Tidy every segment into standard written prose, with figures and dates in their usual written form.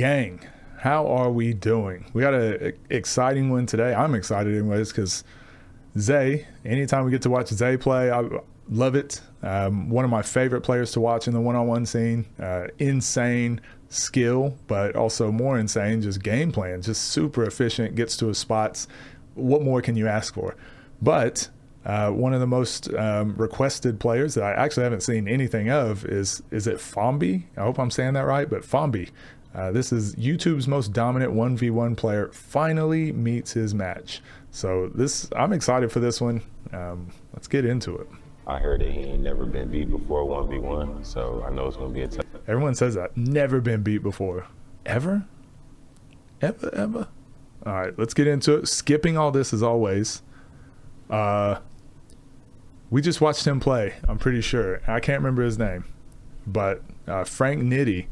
Gang, how are we doing? We got an exciting one today. I'm excited anyways because Zay, anytime we get to watch Zay play, I love it. One of my favorite players to watch in the one-on-one scene. Insane skill, but also more insane just game plan. Just super efficient, gets to his spots. What more can you ask for? But one of the most requested players that I actually haven't seen anything of is it Fomby? I hope I'm saying that right, but Fomby. This is YouTube's most dominant 1v1 player finally meets his match. So I'm excited for this one. Let's get into it. I heard that he ain't never been beat before 1v1, so I know it's gonna be a tough. Everyone says that. Never been beat before. Ever? Ever? All right, let's get into it. Skipping all this as always. We just watched him play, I'm pretty sure. I can't remember his name, but Frank Nitty.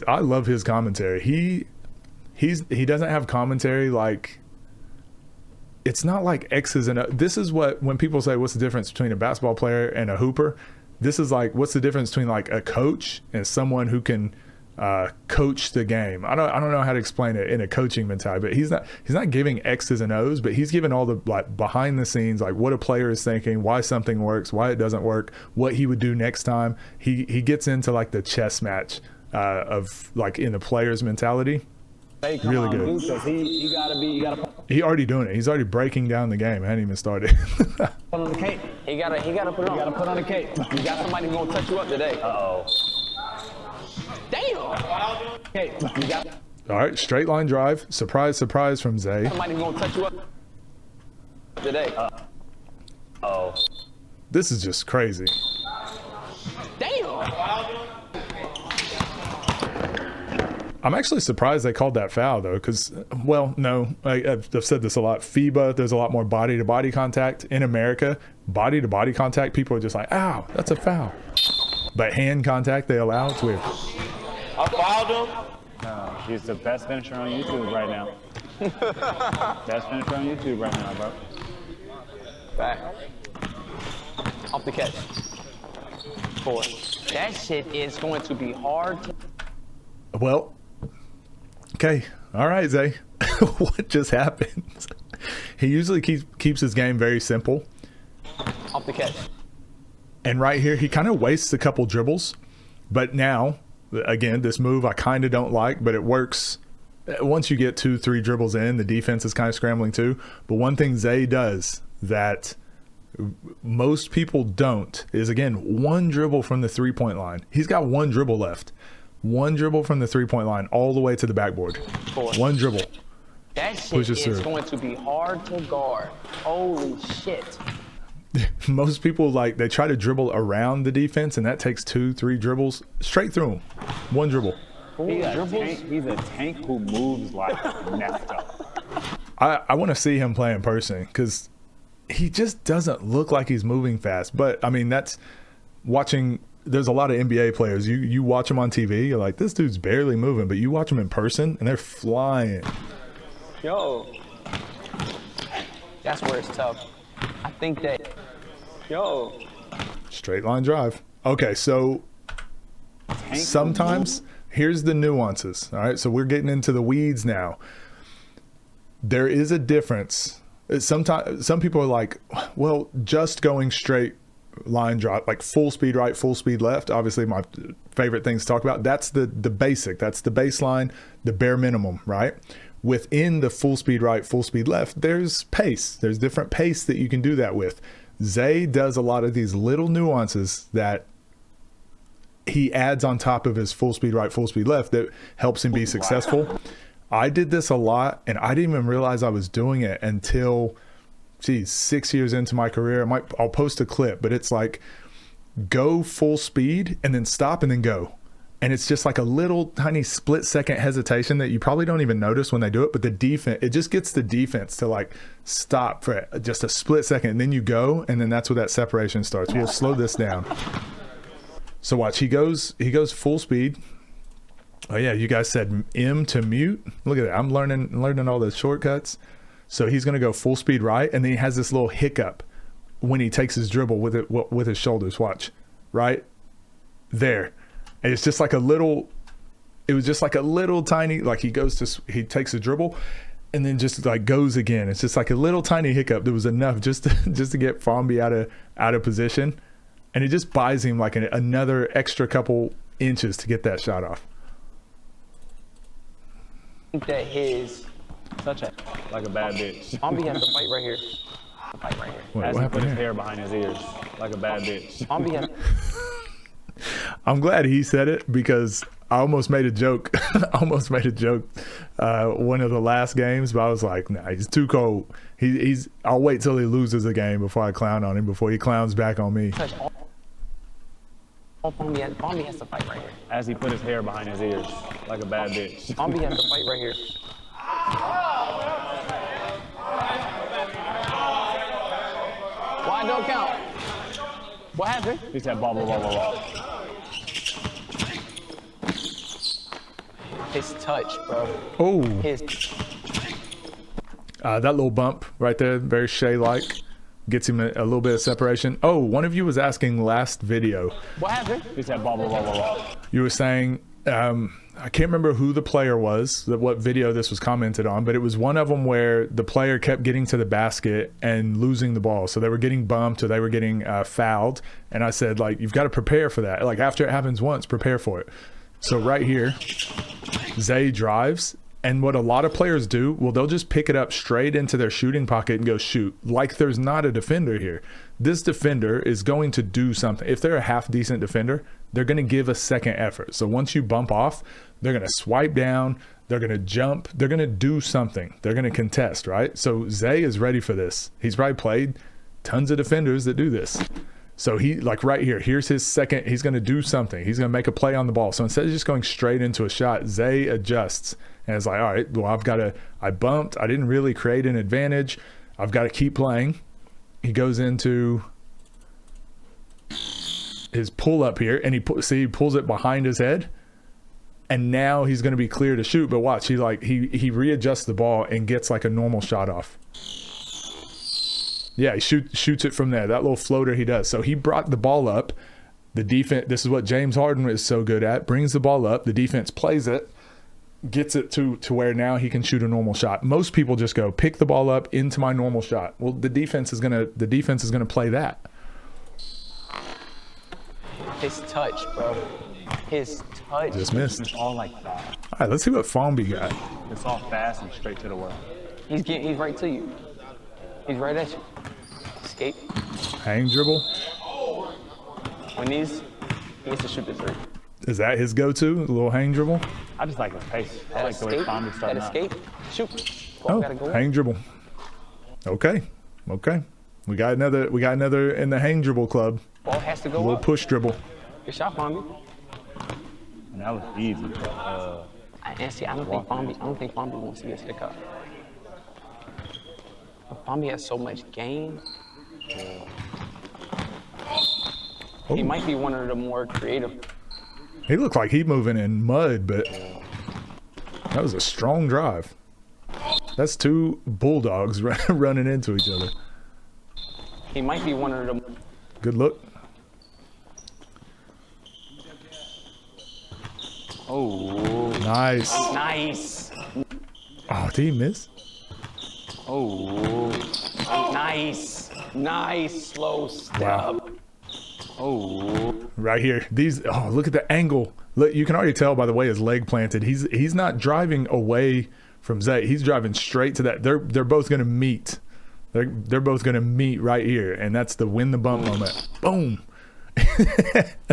I love his commentary. He doesn't have commentary like, it's not like X's and O's. This is what, when people say what's the difference between a basketball player and a hooper, this is like what's the difference between like a coach and someone who can coach the game. I don't know how to explain it in a coaching mentality, but he's not giving X's and O's, but he's giving all the like behind the scenes, like what a player is thinking, why something works, why it doesn't work, what he would do next time. He gets into like the chess match of like in the player's mentality. Hey, really good. You gotta He already doing it. He's already breaking down the game. I hadn't even started. put on the cape. He gotta put it on. You gotta put on the cape. You got somebody who's gonna touch you up today. Damn. Okay. All right, straight line drive. Surprise, surprise from Zay. Somebody who's gonna touch you up today. This is just crazy. Damn. I'm actually surprised they called that foul though, because, well, no, I've said this a lot. FIBA, there's a lot more body-to-body contact. In America, body-to-body contact, people are just like, ow, that's a foul. But hand contact, they allow. It's weird. I fouled him. No, she's the best finisher on YouTube right now. Best finisher on YouTube right now, bro. Back. Off the catch. 4. That shit is going to be hard to... Well, okay. All right, Zay. What just happened? He usually keeps his game very simple. Off the catch. And right here, he kind of wastes a couple dribbles. But now, again, this move I kind of don't like, but it works. Once you get 2-3 dribbles in, the defense is kind of scrambling too. But one thing Zay does that most people don't is, again, one dribble from the three-point line. He's got one dribble left. One dribble from the three-point line all the way to the backboard. 4. One dribble. That shit is through. going to be hard to guard. Holy shit. Most people, like, they try to dribble around the defense, and that takes 2-3 dribbles straight through them. One dribble. He's a tank who moves like Nesta. I want to see him play in person because he just doesn't look like he's moving fast. But, I mean, that's watching. There's a lot of NBA players. You watch them on TV, you're like, this dude's barely moving. But you watch them in person, and they're flying. Yo. That's where it's tough. I think that... Yo. Straight line drive. Okay, so sometimes here's the nuances. All right, so we're getting into the weeds now. There is a difference. Sometimes some people are like, well, just going straight line drive, like full speed right, full speed left. Obviously, my favorite things to talk about. That's the basic. That's the baseline, the bare minimum, right? Within the full speed right, full speed left, there's pace. There's different pace that you can do that with. Zay does a lot of these little nuances that he adds on top of his full speed right, full speed left that helps him be successful. I did this a lot, and I didn't even realize I was doing it until, 6 years into my career. I'll post a clip, but it's like go full speed and then stop and then go. And it's just like a little tiny split second hesitation that you probably don't even notice when they do it. But the defense, it just gets the defense to like stop for just a split second. And then you go, and then that's where that separation starts. We'll slow this down. So watch, he goes full speed. Oh yeah, you guys said M to mute. Look at that. I'm learning all the shortcuts. So he's going to go full speed right, and then he has this little hiccup when he takes his dribble with his shoulders. Watch, right there. And it's just like a little it was just like a little tiny, like he takes a dribble and then just like goes again. It's just like a little tiny hiccup that was enough just to get Fomby out of position, and it just buys him like another extra couple inches to get that shot off. That his Such a like a bad bitch. Fomby has to fight right here. Fight right here. Wait, As what he put happened his here? hair behind his ears, like a bad bitch. Fomby has. I'm glad he said it because I almost made a joke. One of the last games, but I was like, nah, he's too cold. I'll wait till he loses a game before I clown on him, before he clowns back on me. Fomby has to fight right here. As he put his hair behind his ears, like a bad bitch. Fomby has to fight right here. Why don't count? What happened? He said blah, blah, blah, blah, blah. His touch, bro. Oh, His. that little bump right there, very Shea-like, gets him a little bit of separation. Oh, one of you was asking last video. What happened? He said blah, blah, blah, blah, blah. You were saying, I can't remember who the player was, what video this was commented on, but it was one of them where the player kept getting to the basket and losing the ball. So they were getting bumped or they were getting fouled. And I said, like, you've got to prepare for that. Like, after it happens once, prepare for it. So right here, Zay drives. And what a lot of players do, well, they'll just pick it up straight into their shooting pocket and go shoot. Like there's not a defender here. This defender is going to do something. If they're a half decent defender, they're going to give a second effort. So once you bump off, they're going to swipe down, they're going to jump, they're going to do something. They're going to contest, right? So Zay is ready for this. He's probably played tons of defenders that do this. So he, like right here, here's his second, he's going to do something. He's going to make a play on the ball. So instead of just going straight into a shot, Zay adjusts. And it's like, all right, well, I bumped. I didn't really create an advantage. I've got to keep playing. He goes into his pull up here, and he pulls it behind his head. And now he's going to be clear to shoot. But watch, he readjusts the ball and gets like a normal shot off. Yeah, he shoots it from there. That little floater he does. So he brought the ball up. The defense, this is what James Harden is so good at, brings the ball up. The defense plays it, gets it to where now he can shoot a normal shot. Most people just go pick the ball up into my normal shot. Well, the defense is gonna play that. His touch, bro. His touch. Just missed. It's all like that. All right, let's see what Fomby got. It's all fast and straight to the world. He's right to you. He's right at you. Escape. Hang dribble. When he gets to shoot the three. Is that his go-to? A little hang dribble? I just like his pace. I That like the way escape. Fomby's That starting out. escape. Shoot. Ball gotta go. Hang dribble. Okay. We got another in the hang dribble club. Ball has to A go little up. push dribble. Good shot, Fomby. And that was easy. And see, I don't think Fomby wants to get his up. But Fomby has so much game. He might be one of the more creative. He looked like he moving in mud, but that was a strong drive. That's two bulldogs running into each other. He might be one of the. Good look. Oh, Nice. Nice. Oh, did he miss? oh, Nice. Nice. Slow step. Wow. oh. Right here. Look at the angle. Look, you can already tell by the way his leg planted. He's not driving away from Zay. He's driving straight to that. They're both going to meet. They're both going to meet right here, and that's the win the bump moment. Boom.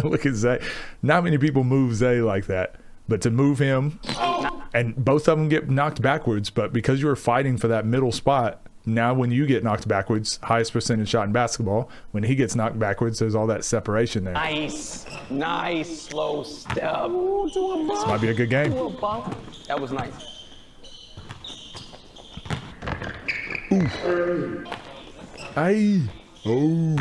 Look at Zay. Not many people move Zay like that, but to move him, and both of them get knocked backwards, but because you were fighting for that middle spot, now when you get knocked backwards, highest percentage shot in basketball, when he gets knocked backwards, there's all that separation there. Nice. Nice. Slow step. This might be a good game. That was nice. Aye. Oh.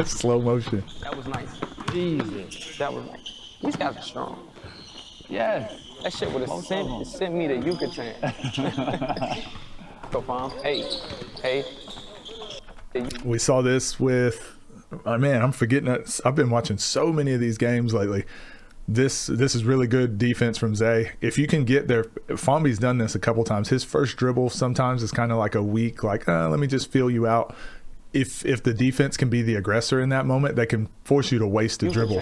Slow motion. That was nice. Jesus. That was nice. These guys are strong. Yes. That shit would have sent me to Yucatan. Go, Fom. Hey. We saw this with, man, I'm forgetting that. I've been watching so many of these games lately. This is really good defense from Zay. If you can get there, Fomby's done this a couple times. His first dribble sometimes is kind of like a weak, like, let me just feel you out. If the defense can be the aggressor in that moment, they can force you to waste a dribble.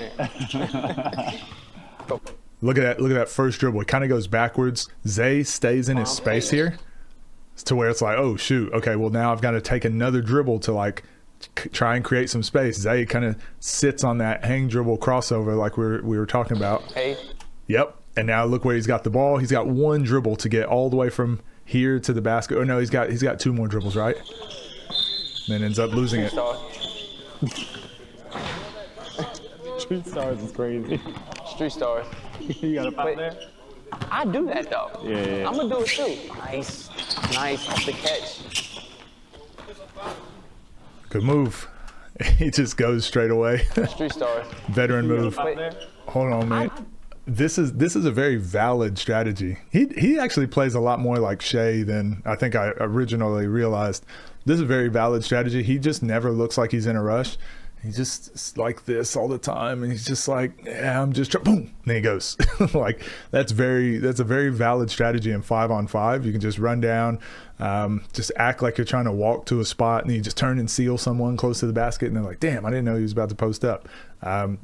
Look at that first dribble. It kind of goes backwards. Zay stays in his space here to where it's like, oh shoot, okay, well now I've got to take another dribble to like try and create some space. Zay kind of sits on that hang dribble crossover like we were talking about. Hey. Yep. And now look where he's got the ball. He's got one dribble to get all the way from here to the basket. Oh no, he's got two more dribbles, right? And then ends up losing it. Street Stars is crazy. Street Stars. You got a pop there? I do that though. Yeah. I'm gonna do it too. Nice off the catch. Good move. He just goes straight away. Street Stars. Veteran move. Hold on, man. This is a very valid strategy. He actually plays a lot more like Shea than I think I originally realized. This is a very valid strategy. He just never looks like he's in a rush. He's just like this all the time, and he's just like, yeah, I'm just boom, and then he goes. Like that's a very valid strategy in 5-on-5. You can just run down, just act like you're trying to walk to a spot, and then you just turn and seal someone close to the basket, and they're like, damn, I didn't know he was about to post up.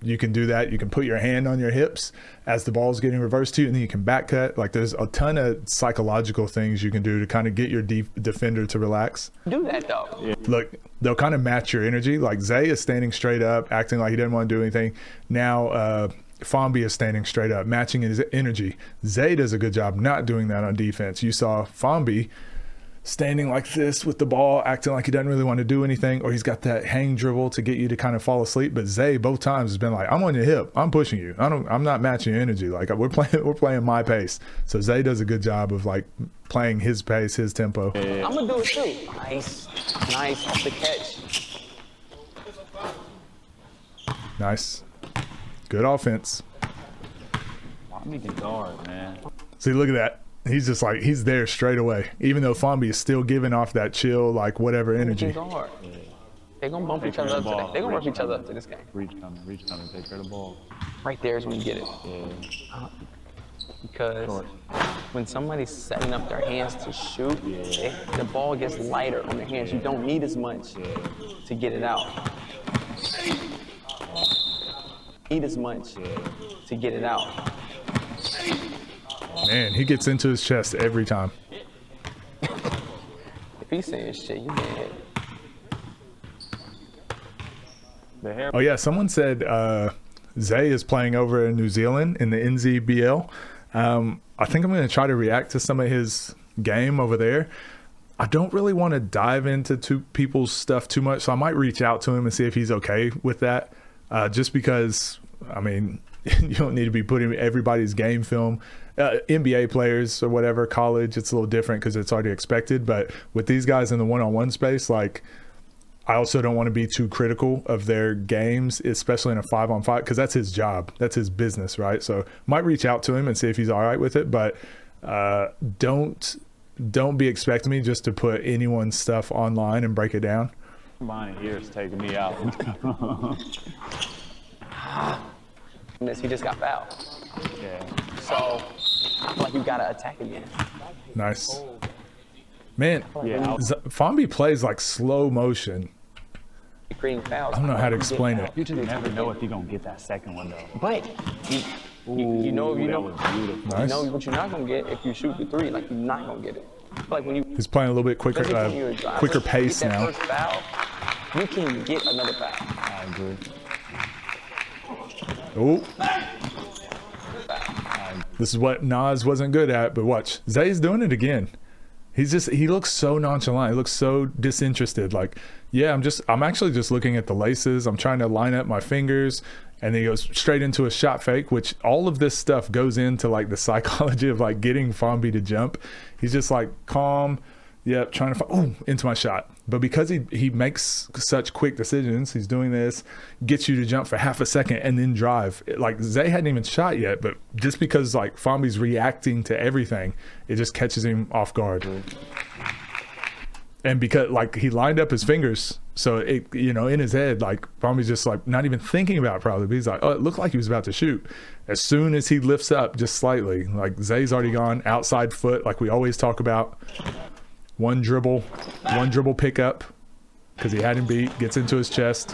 You can do that. You can put your hand on your hips as the ball's getting reversed to you, and then you can back cut. Like there's a ton of psychological things you can do to kind of get your defender to relax. Do that though. Yeah. Look, they'll kind of match your energy. Like Zay is standing straight up, acting like he didn't want to do anything. Now Fomby is standing straight up, matching his energy. Zay does a good job not doing that on defense. You saw Fomby standing like this with the ball, acting like he doesn't really want to do anything, or he's got that hang dribble to get you to kind of fall asleep. But Zay both times has been like, I'm on your hip, I'm pushing you, I'm not matching your energy. Like we're playing my pace. So Zay does a good job of like playing his pace, his tempo. I'm gonna do it too. Nice off the catch. Nice, good offense. Fomby can guard, man. See, look at that. He's just like, he's there straight away, even though Fomby is still giving off that chill, like whatever energy. They're gonna bump each other up today. They're gonna work each other up to this game. Reach coming, take care of the ball. Right there is when you get it. Yeah. Because when somebody's setting up their hands to shoot, the ball gets lighter on their hands. You don't need as much to get it out. Need as much to get it out. Man, he gets into his chest every time. If he's saying shit, you getting hit. Oh yeah, someone said Zay is playing over in New Zealand in the NZBL. I think I'm going to try to react to some of his game over there. I don't really want to dive into two people's stuff too much, so I might reach out to him and see if he's okay with that. Just because, I mean, you don't need to be putting everybody's game film. NBA players or whatever, college, it's a little different because it's already expected. But with these guys in the one-on-one space, like, I also don't want to be too critical of their games, especially in a 5-on-5, because that's his job, that's his business, right? So might reach out to him and see if he's all right with it, but don't be expecting me just to put anyone's stuff online and break it down. Mine here is taking me out. He just got fouled. Yeah. So I feel like you gotta attack again. Nice. Man, Yeah. Fomby plays like slow motion. Creating fouls. I don't know how to explain it. You just never know if you're gonna get that second one though. But you know That was beautiful. Nice. you know what you're not gonna get if you shoot the three. Like you're not gonna get it. Like when you He's playing a little bit quicker, especially when you're a driver, quicker you pace get that now. first foul, you can get another foul. I agree. Oh, this is what Nas wasn't good at, but watch, Zay's doing it again. He looks so nonchalant. He looks so disinterested. Like, yeah, I'm actually just looking at the laces. I'm trying to line up my fingers, and then he goes straight into a shot fake, which all of this stuff goes into like the psychology of like getting Fomby to jump. He's just like calm. Yep, trying to into my shot. But because he makes such quick decisions, he's doing this, gets you to jump for half a second and then drive. Like Zay hadn't even shot yet, but just because like Fomby's reacting to everything, it just catches him off guard. And because like he lined up his fingers So it, you know, in his head, like Fomby's just like not even thinking about it probably, but he's like, oh, it looked like he was about to shoot. As soon as he lifts up just slightly, like Zay's already gone outside foot, like we always talk about. One dribble pickup because he had him beat, gets into his chest.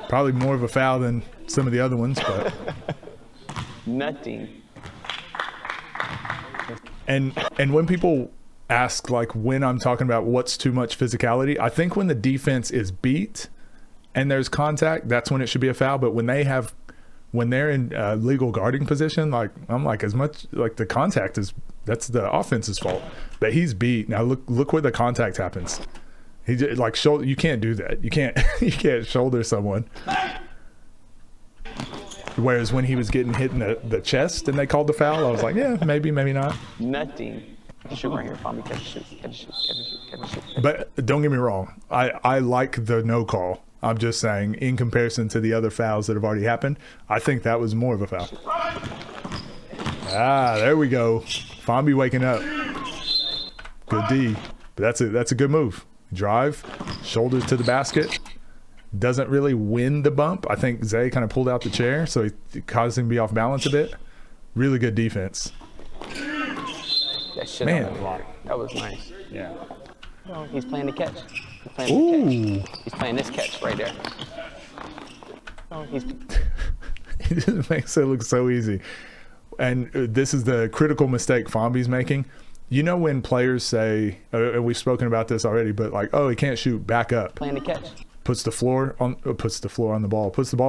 Probably more of a foul than some of the other ones, but Nothing. and when people ask like when I'm talking about what's too much physicality, I think when the defense is beat and there's contact, that's when it should be a foul. But when they're in legal guarding position, like I'm like, as much like the contact is, that's the offense's fault. But he's beat. Now look where the contact happens. He just, like, shoulder, you can't do that. You can't shoulder someone. Whereas when he was getting hit in the chest and they called the foul, I was like, yeah, maybe not. Nothing. Shoot right here, Fomby. Catch a shoot. Catch a shoot. Catch a shoot. Catch a shoot. But don't get me wrong. I like the no call. I'm just saying, in comparison to the other fouls that have already happened, I think that was more of a foul. Ah, there we go. Fomby waking up. Good D. But that's a good move. Drive, shoulder to the basket. Doesn't really win the bump. I think Zay kind of pulled out the chair, so it caused him to be off balance a bit. Really good defense. That shit Man. that was nice. Yeah. Oh, he's playing the catch. He's playing the Ooh. catch. He's playing this catch right there. Oh, he's It just makes it look so easy. And this is the critical mistake Fomby's making. You know when players say, and we've spoken about this already, but like, oh, he can't shoot, back up. playing the catch. Puts the ball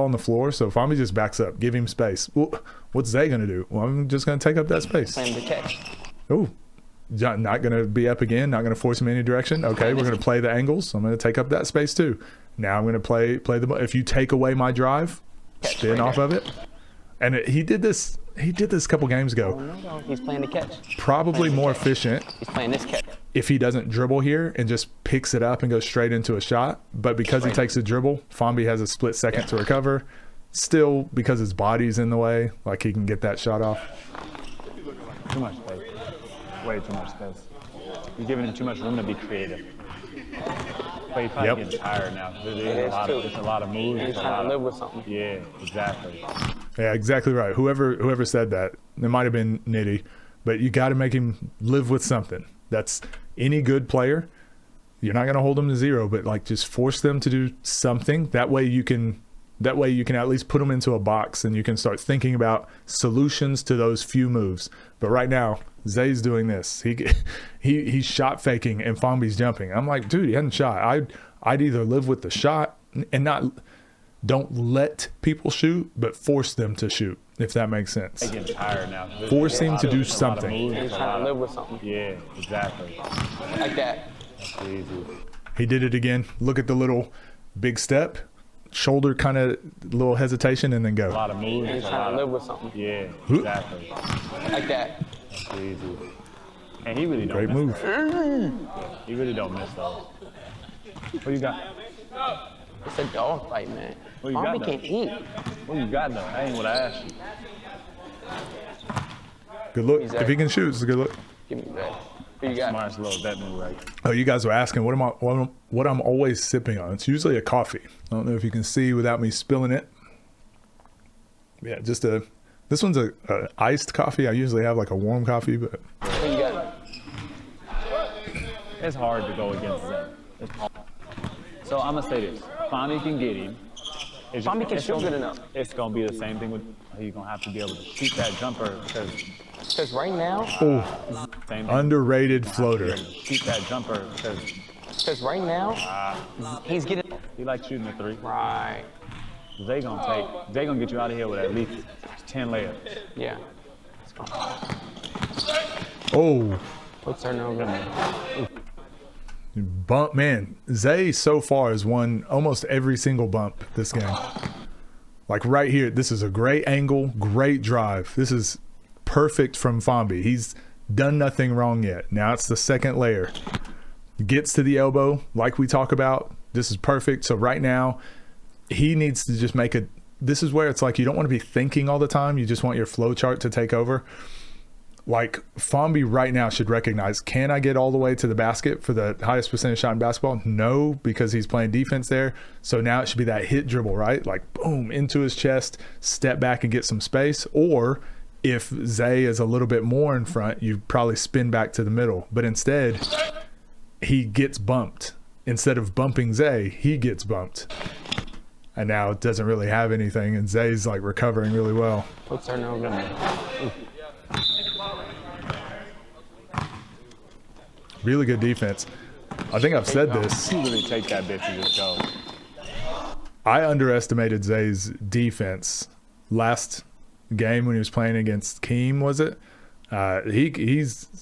on the floor. So Fomby just backs up, give him space. Well, what's Zay gonna do? Well, I'm just gonna take up that space. Playing the catch. Oh, not gonna be up again. Not gonna force him in any direction. Okay, we're gonna play the angles. I'm gonna take up that space too. Now I'm gonna play the ball. If you take away my drive, spin right off there. of it. And he did this a couple games ago. No, he's playing the catch. Probably more efficient He's playing this catch. if he doesn't dribble here and just picks it up and goes straight into a shot. But because he takes a dribble, Fomby has a split second to recover. Still, because his body's in the way, like he can get that shot off. Too much space. Way too much space. You're giving him too much room to be creative. But he's probably Yep. getting tired now. There's is too. a lot of moves. He's there's a trying lot to of- live with something. Yeah, exactly. Yeah, exactly right. Whoever said that, it might have been Nitty, but you got to make him live with something. That's any good player. You're not going to hold them to zero, but like just force them to do something. That way you can at least put them into a box and you can start thinking about solutions to those few moves. But right now, Zay's doing this. He's shot faking and Fomby's jumping. I'm like, dude, he hasn't shot. I'd either live with the shot and don't let people shoot, but force them to shoot, if that makes sense. They're getting tired now. Force him to do There's a lot of something. moves, He's there's a trying lot to of- live with something. Yeah, exactly. Like that. That's easy. He did it again. Look at the little big step, shoulder kind of little hesitation, and then A go. lot of moves. He's there's a trying lot to of- live with something. Yeah, exactly. Like that. That's easy. And he really don't Great miss move. those. He really don't miss those. What you got? It's a dog fight, man. What you got, Fomby though? can't eat. What you got though? That ain't what I asked you. Good look. If he can shoot, it's a good look. Give me that. Who you got? Smartest little bet move, right? Oh, you guys were asking what I'm always sipping on. It's usually a coffee. I don't know if you can see without me spilling it. Yeah, this one's a iced coffee. I usually have like a warm coffee, but Who you got? It's hard to go against them. It's hard. So I'm gonna say this: Fomby can get him. It's Fomby can it's shoot gonna- good enough. It's gonna be the same thing with. He's gonna have to be able to shoot that jumper because Because right now, same thing. underrated floater. Shoot that jumper because right now, he's getting he likes shooting the three. right. They gonna get you out of here with at least 10 layups. Yeah. Let's go. Oh, What's her number? bump, man. Zay so far has won almost every single bump this game. Like right here, this is a great angle, great drive. This is perfect from Fomby. He's done nothing wrong yet. Now it's the second layer. Gets to the elbow, like we talk about. This is perfect. So right now, he needs to just make this is where it's like you don't want to be thinking all the time. You just want your flow chart to take over. like Fomby right now should recognize, can I get all the way to the basket for the highest percentage shot in basketball? No, because he's playing defense there. So now it should be that hit dribble, right? Like boom, into his chest, step back and get some space. Or if Zay is a little bit more in front, you probably spin back to the middle. But instead, he gets bumped. Instead of bumping Zay, he gets bumped. And now it doesn't really have anything, and Zay's like recovering really well. Hooks are no good. Really good defense. I think I've said this. You really take that bitch and just go. I underestimated Zay's defense last game when he was playing against Keem, was it?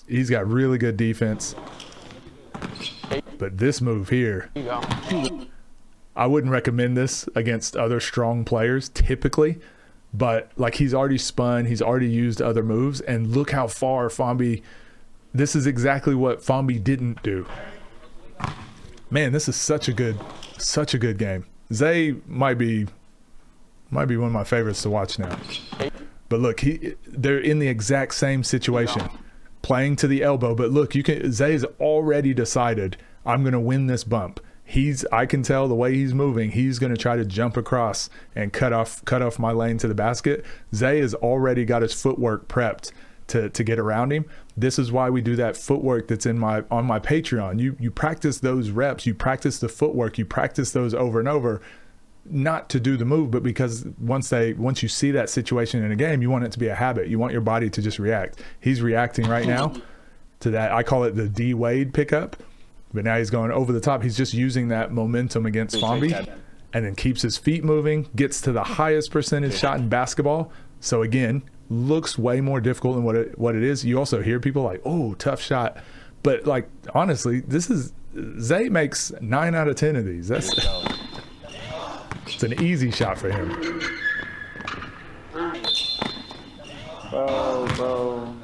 He's got really good defense. But this move here, Here you go. I wouldn't recommend this against other strong players typically, but like he's already spun, he's already used other moves, and look how far Fomby, this is exactly what Fomby didn't do. Man, this is such a good game. Zay might be one of my favorites to watch now. But look, they're in the exact same situation, playing to the elbow. But look, Zay's already decided, I'm going to win this bump. I can tell the way he's moving, he's going to try to jump across and cut off my lane to the basket. Zay has already got his footwork prepped to get around him. This is why we do that footwork that's on my Patreon. You practice those reps, you practice the footwork, you practice those over and over, not to do the move, but because once you see that situation in a game, you want it to be a habit. You want your body to just react. He's reacting right now to that. I call it the D Wade pickup, but now he's going over the top. He's just using that momentum against Fomby, and then keeps his feet moving, gets to the highest percentage shot in basketball. So again, looks way more difficult than what it is. You also hear people like, oh, tough shot. But like, honestly, Zay makes 9 out of 10 of these. It's an easy shot for him. Bro.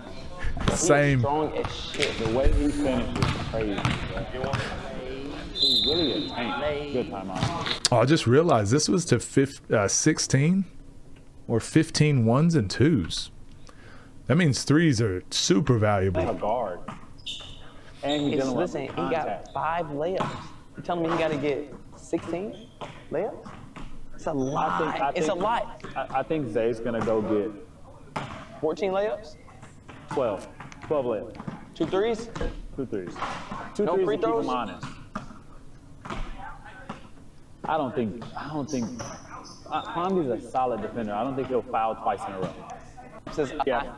Same. Strong as shit. The way he finished is crazy, bro. He's really a tank. Good timeout. Oh, I just realized this was to 16 or 15 ones and twos. That means threes are super valuable. Like a guard. And he's dealing with Listen, he contact. got 5 layups. You telling me he got to get 16 layups? It's a lot. It's a lot. I think Zay's gonna go get 14 layups? 12 layups. 2 threes? 2 threes. No threes free to keep throws? him honest. I don't think. Fomby's a solid defender. I don't think he'll foul twice in a row. Yeah.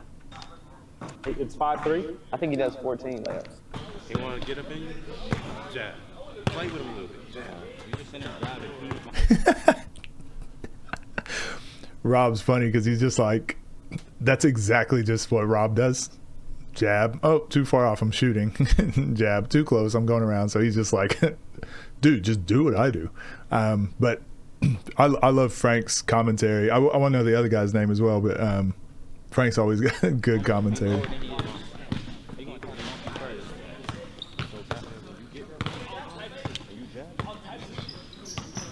It's 5-3. I think he does 14 layups. He want to get up in you? Jab. Play with him a little bit. Jab. You just send out loud and Rob's funny because he's just like, that's exactly just what Rob does. Jab. Oh, too far off, I'm shooting. Jab. Too close, I'm going around. So he's just like, dude, just do what I do. But I love Frank's commentary. I want to know the other guy's name as well, but Frank's always got good commentary.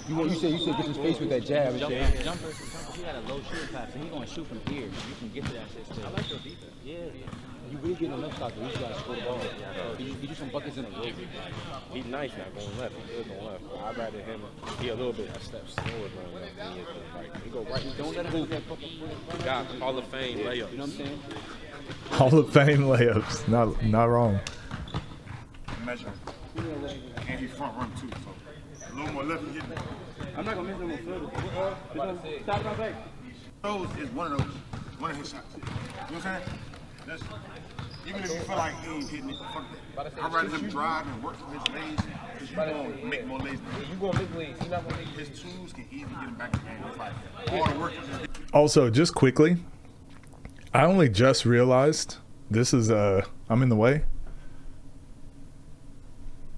You said get some space with that jab. Jumper, he got a low shooting pass, and he gonna shoot from here. You can get to that shit still. I like your defense. Yeah. You really getting enough shots, but you just gotta score the ball. Get you some buckets in a row. He's nice now going left. He good going left. I'd rather him be a little bit a step slower going left than he is going right. He go right. Don't let him do that fucking Got Hall of Fame layups. You know what I'm saying? Hall of Fame layups. Not wrong. Measure. And he's front run too, so a little more left hitting. I'm not gonna miss no more further. Stop my back. Those is one of his shots. You know what I'm saying? That's, even if you feel like he ain't hitting it, fuck that. I'd rather him drive and work for his legs, because you gonna make more legs than him. You gonna make leads. You not gonna make His tools can easily get him back in the game. It's like all the work is just Also, just quickly, I only just realized this is I'm in the way.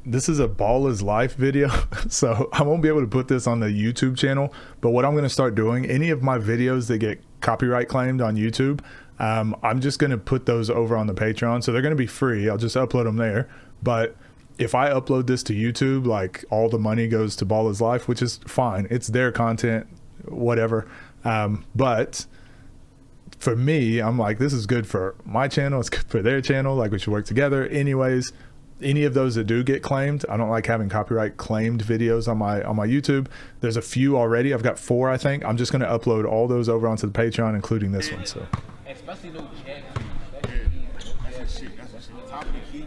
This is a Ball is Life video, so I won't be able to put this on the YouTube channel, but what I'm going to start doing, any of my videos that get copyright claimed on YouTube, I'm just going to put those over on the Patreon, so they're going to be free. I'll just upload them there, but if I upload this to YouTube, like all the money goes to Ball is Life, which is fine. It's their content, whatever, but for me, I'm like, this is good for my channel. It's good for their channel. Like, we should work together. Anyways, any of those that do get claimed, I don't like having copyright claimed videos on my YouTube. There's a few already. I've got 4, I think. I'm just going to upload all those over onto the Patreon, including this one. So Especially no chat. That's the shit. That's the shit. Top of the key.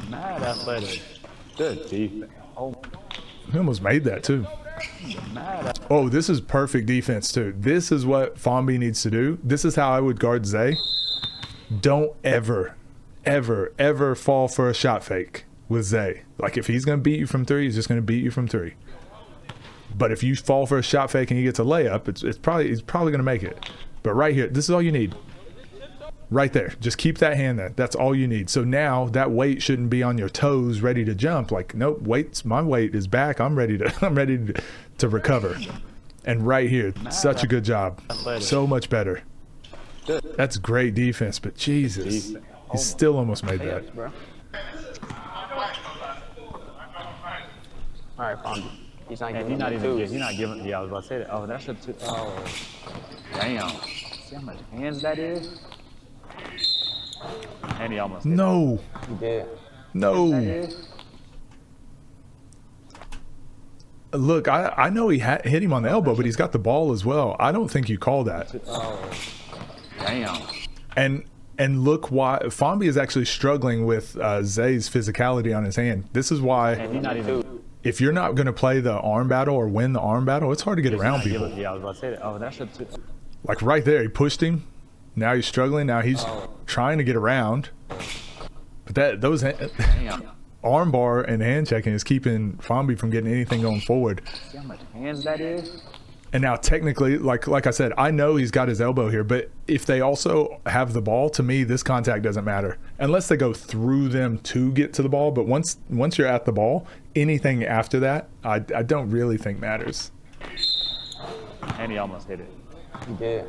Mad athletic. Good defense. Oh, he almost made that too. mad. Oh, this is perfect defense too. This is what Fomby needs to do. This is how I would guard Zay. Don't ever fall for a shot fake with Zay. Like, if he's going to beat you from 3, he's just going to beat you from 3. But if you fall for a shot fake and he gets a layup, he's probably going to make it. But right here, this is all you need. Right there. Just keep that hand there. That's all you need. So now that weight shouldn't be on your toes ready to jump. Like, nope, my weight is back. I'm ready to recover. And right here, such a good job. So much better. That's great defense, but Jesus. He still almost made that. Bro. All right, Fomby. He's not giving. He's not even. He's not giving. Yeah, I was about to say that. Oh, that's a 2. Oh, damn. See how much hands that is? And he almost. No. He did. No. Look, I know he hit him on the elbow, but he's got the ball as well. I don't think you call that. Oh, damn. And look why Fomby is actually struggling with Zay's physicality on his hand. This is why, And he's not even. if you're not going to play the arm battle or win the arm battle, it's hard to get around people. Yeah, I was about to say that. Oh, that's a 2. Like right there, he pushed him. Now he's struggling. Now he's trying to get around. But those arm bar and hand checking is keeping Fomby from getting anything going forward. See how much hands that is? And now technically, like I said, I know he's got his elbow here, but if they also have the ball, to me, this contact doesn't matter. Unless they go through them to get to the ball. But once you're at the ball, anything after that, I don't really think matters. And he almost hit it. He did.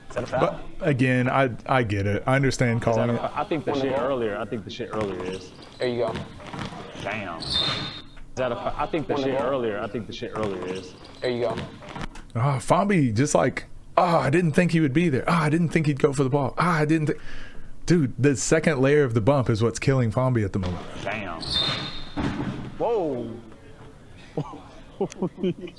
Is that a foul? But again, I get it. I understand calling it. I think the shit earlier. I think the shit earlier is. There you go. Damn. Is that a? I think the shit earlier. I think the shit earlier is. There you go. Oh, Fomby just like, I didn't think he would be there. I didn't think he'd go for the ball. I didn't think. Dude, the second layer of the bump is what's killing Fomby at the moment. Damn. Whoa.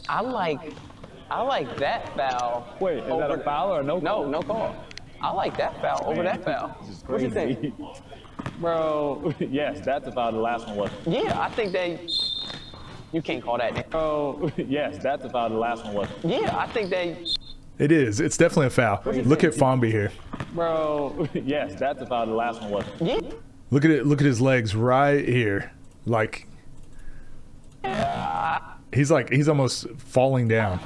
I like that foul. Wait, is that a foul or no call? No call. I like that foul over that foul. What do you think? Bro, yes, that's a foul. The last one wasn't. Yeah, I think you can't call that. Bro, yes, that's a foul. The last one wasn't. Yeah, I think It is. It's definitely a foul. Look at Fomby here. Bro, yes, that's a foul. The last one wasn't. Yeah. Look at it. Look at his legs right here. Like, he's almost falling down.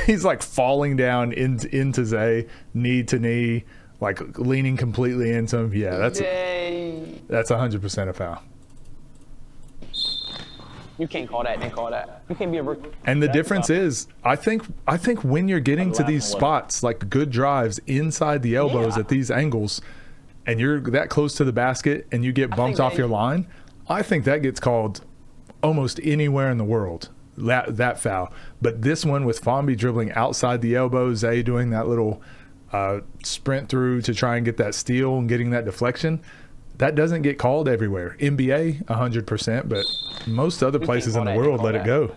He's like falling down into Zay, knee to knee, like leaning completely into him. Yeah, that's 100% a foul. You can't call that. Then call that. You can't be a rookie. And the difference is, I think when you're getting to these spots, like good drives inside the elbows at these angles, and you're that close to the basket, and you get bumped off your line, I think that gets called almost anywhere in the world. That foul. But this one with Fomby dribbling outside the elbow, Zay doing that little sprint through to try and get that steal and getting that deflection, that doesn't get called everywhere. NBA 100%, but most other places in the world let it go.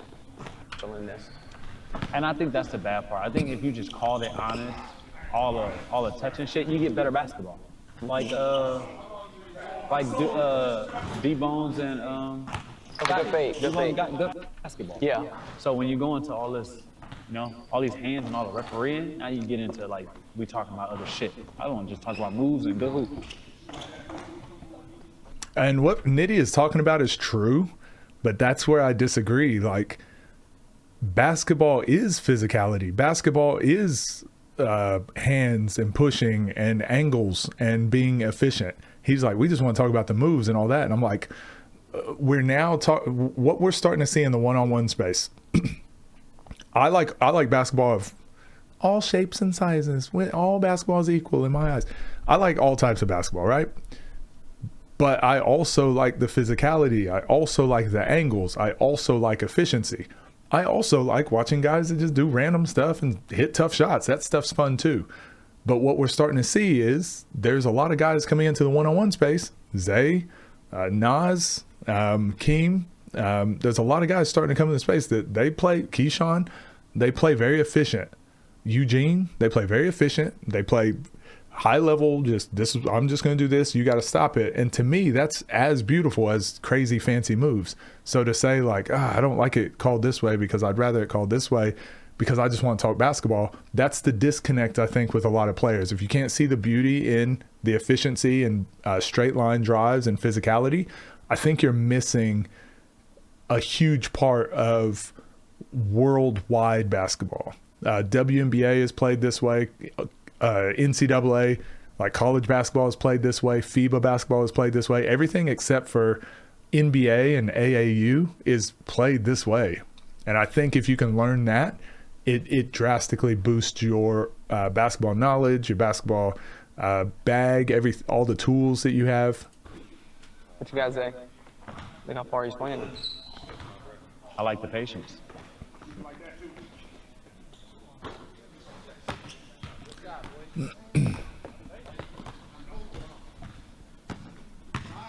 And I think that's the bad part. I think if you just called it honest, all the touching shit, you get better basketball. Like D-Bones and Good fade. got good basketball. Yeah. So when you go into all this, all these hands and all the refereeing, now you get into like we talking about other shit. I don't want to just talk about moves and good hoop. And what Nitty is talking about is true, but that's where I disagree. Like, basketball is physicality. Basketball is hands and pushing and angles and being efficient. He's like, we just want to talk about the moves and all that. And I'm like, we're now what we're starting to see in the one-on-one space. I like basketball of all shapes and sizes. All basketball is equal in my eyes. I like all types of basketball, right? But I also like the physicality. I also like the angles. I also like efficiency. I also like watching guys that just do random stuff and hit tough shots. That stuff's fun too. But what we're starting to see is there's a lot of guys coming into the one-on-one space. Zay, Nas, Keem. There's a lot of guys starting to come in the space that they play. Keyshawn, they play very efficient. Eugene, they play very efficient. They play high level. I'm just going to do this. You got to stop it. And to me, that's as beautiful as crazy fancy moves. So to say like, I don't like it called this way because I'd rather it called this way because I just want to talk basketball. That's the disconnect, I think, with a lot of players. If you can't see the beauty in the efficiency and straight line drives and physicality, I think you're missing a huge part of worldwide basketball. WNBA is played this way. NCAA, like college basketball is played this way. FIBA basketball is played this way. Everything except for NBA and AAU is played this way. And I think if you can learn that, it drastically boosts your basketball knowledge, your basketball bag, all the tools that you have. What you guys say? Look how far he's playing. I like the patience.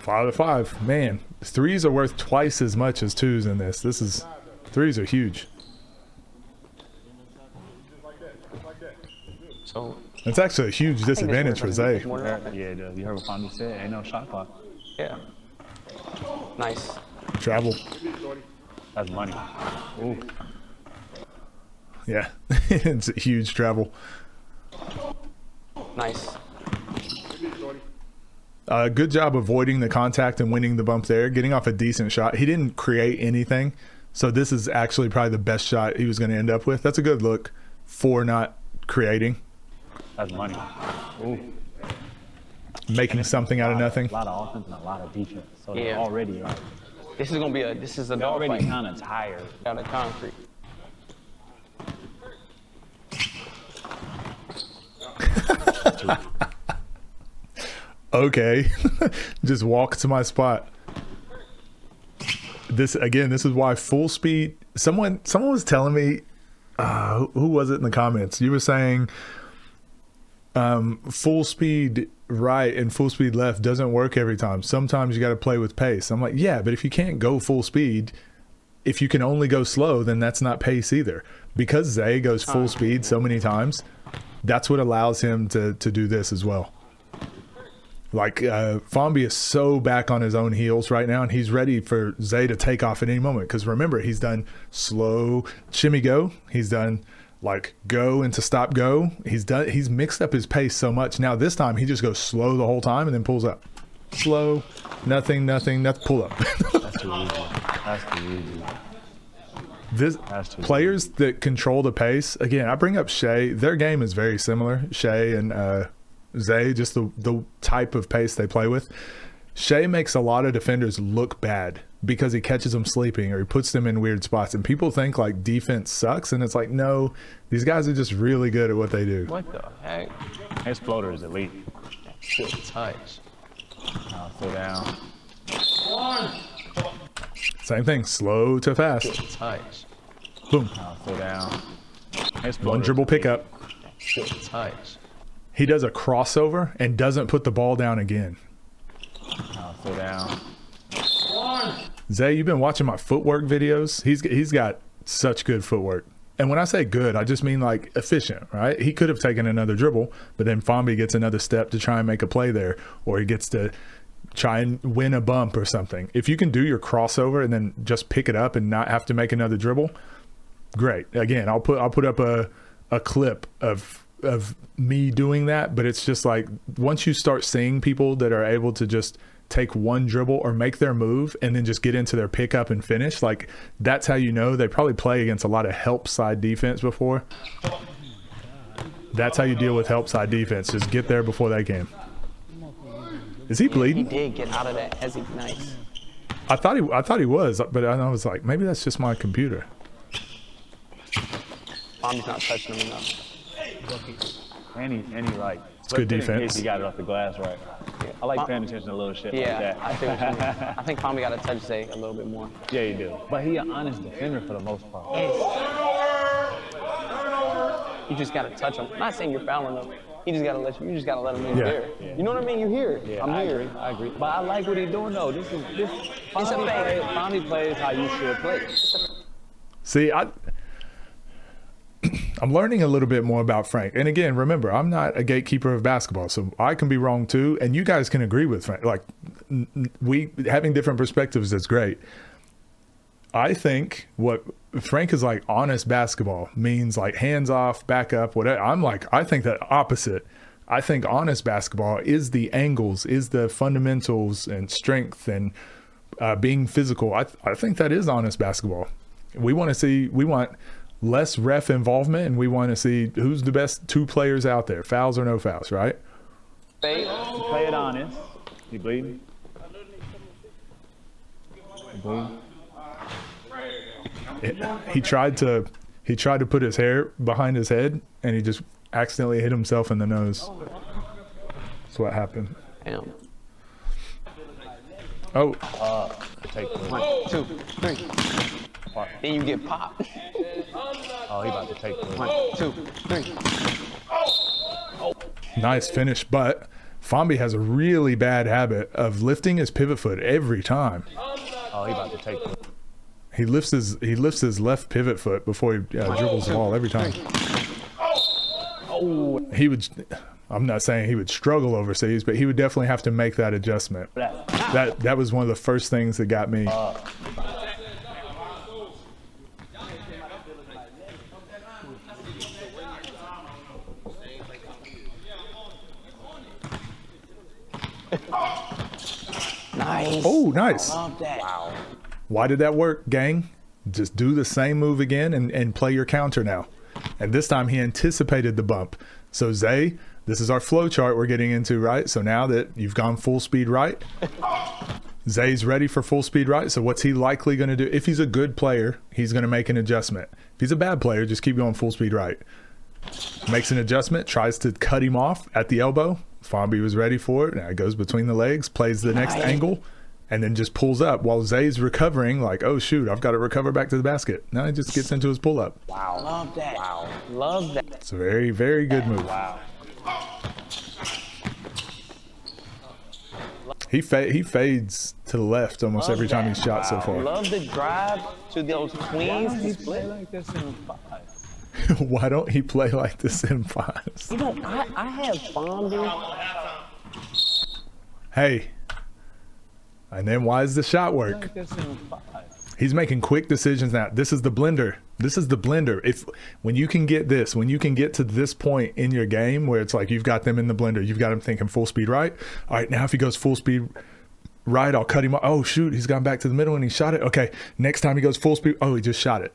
Five to five, man. Threes are worth twice as much as twos in this. Threes are huge. So it's actually a huge disadvantage for Zay. Yeah, you heard what Fomby said. Ain't no shot clock. Yeah. Nice. Travel. That's money. Ooh. Yeah, it's a huge travel. Nice. Good job avoiding the contact and winning the bump there, getting off a decent shot. He didn't create anything, so this is actually probably the best shot he was going to end up with. That's a good look for not creating. That's money. Ooh. Making something out of nothing. A lot of offense and a lot of defense. So Yeah. they're already like, This is gonna be a they're dog already fight kind of tired. out of concrete. Okay. Just walk to my spot. This is why full speed. Someone was telling me, who was it in the comments? You were saying full speed right and full speed left doesn't work every time. Sometimes you got to play with pace. I'm like, yeah, but if you can't go full speed, if you can only go slow, then that's not pace either. Because Zay goes full speed so many times, that's what allows him to do this as well. Like Fomby is so back on his own heels right now, and he's ready for Zay to take off at any moment. Because remember, he's done slow shimmy go. He's done like go into stop go. He's mixed up his pace so much. Now this time he just goes slow the whole time and then pulls up. Slow, nothing, pull up. That's too easy. That's too easy. Players that control the pace, again, I bring up Shea. Their game is very similar. Shea and Zay, just the type of pace they play with. Shea makes a lot of defenders look bad because he catches them sleeping or he puts them in weird spots. And people think like defense sucks, and it's like, no, these guys are just really good at what they do. What the heck? His floater is elite. Good touch. Slow down. Same thing, slow to fast. Good touch. Boom. Slow down. One dribble pickup. Good touch. He does a crossover and doesn't put the ball down again. Slow down. Zay, you've been watching my footwork videos. He's got such good footwork. And when I say good, I just mean like efficient, right? He could have taken another dribble, but then Fomby gets another step to try and make a play there, or he gets to try and win a bump or something. If you can do your crossover and then just pick it up and not have to make another dribble, great. Again, I'll put up a clip of me doing that, but it's just like once you start seeing people that are able to just take one dribble or make their move and then just get into their pickup and finish, like that's how you know they probably play against a lot of help side defense before. That's how you deal with help side defense. Just get there before that game. Is he bleeding? He did get out of that hezzy. Nice. I thought he was, but I was like, maybe that's just my computer. Fomby's not touching him enough. And he like. It's good in case defense. he got it off the glass right. I like paying attention to little shit like Yeah, that. I see what you mean. I think Fomby got to touch Zay a little bit more. Yeah, you do. But he an honest defender for the most part. You just got to touch him. I'm not saying you're fouling him. You just got to let him in Yeah. there. Yeah. You know what I mean? You hear it. Yeah, I'm here. I agree. But I like what he's doing though. This Fomby plays how you should play. See, I'm learning a little bit more about Frank. And again, remember, I'm not a gatekeeper of basketball, so I can be wrong too. And you guys can agree with Frank. Like, we having different perspectives is great. I think what Frank is like honest basketball means like hands off, back up, whatever. I think that opposite. I think honest basketball is the angles, is the fundamentals and strength and being physical. I think that is honest basketball. We want less ref involvement, and we want to see who's the best two players out there, fouls or no fouls, right? Play it honest. You bleeding? He tried to put his hair behind his head, and he just accidentally hit himself in the nose. That's what happened. Damn. Oh, Take 1, 2, 3. Then you get popped. Oh, he about to take 1, 2, 3. nice finish. But Fomby has a really bad habit of lifting his pivot foot every time. Oh, he about to take He lifts his left pivot foot before he dribbles the ball every time. He would. I'm not saying he would struggle overseas, but he would definitely have to make that adjustment. That was one of the first things that got me. Nice. Oh, nice. Love that. Wow. Why did that work, gang? Just do the same move again and play your counter now. And this time he anticipated the bump. So Zay, this is our flow chart we're getting into, right? So now that you've gone full speed right, Zay's ready for full speed right. So what's he likely going to do? If he's a good player, he's going to make an adjustment. If he's a bad player, just keep going full speed right. Makes an adjustment, tries to cut him off at the elbow. Fomby was ready for it. Now it goes between the legs, plays the next angle, and then just pulls up while Zay's recovering, like, oh shoot, I've got to recover back to the basket. Now he just gets into his pull up. Wow. Love that. Wow. Love that. It's a very, very good move. Wow. He fades to the left almost every time he's shot so far. Love the drive to those queens. He play like this in 5. Why don't he play like this in 5s? You know, I have Fomby. Hey. And then why does the shot work? Like this in 5. He's making quick decisions now. This is the blender. This is the blender. When you can get to this point in your game where it's like you've got them in the blender, you've got them thinking full speed right. All right, now if he goes full speed right, I'll cut him off. Oh shoot, he's gone back to the middle and he shot it. Okay, next time he goes full speed. Oh, he just shot it.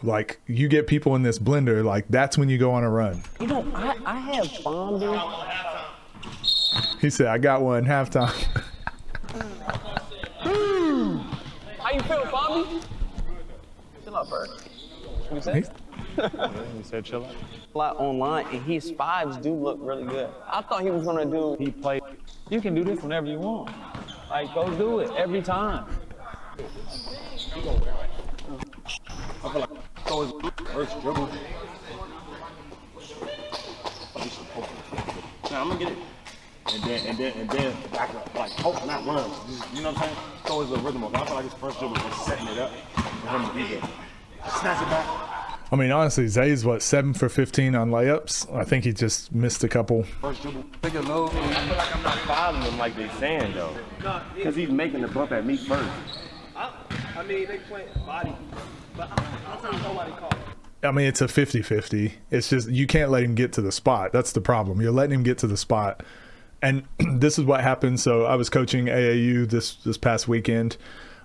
Like, you get people in this blender, like, that's when you go on a run. You know, I have Fomby. He said, I got one halftime. How you feel, Fomby? Chill out, bro. What you say? He said chill out. A lot online, and his 5s do look really good. I thought he was gonna do. He played. You can do this whenever you want. Like, go do it every time. I feel like so his first dribble. Now I'm gonna get it. And then back up, like hope, not run. Just, you know what I'm saying? So is the rhythm of it. I feel like his first dribble was setting it up for him to be there. Snatch it back. I mean, honestly, Zay's 7 for 15 on layups. I think he just missed a couple. First dribble. Take a low. I feel like I'm not fouling him like they saying though. Because he's making the bump at me first. I mean, they play body, but I'm trying to nobody call it. I mean, it's a 50-50. It's just, you can't let him get to the spot. That's the problem. You're letting him get to the spot. And this is what happened. So I was coaching AAU this past weekend.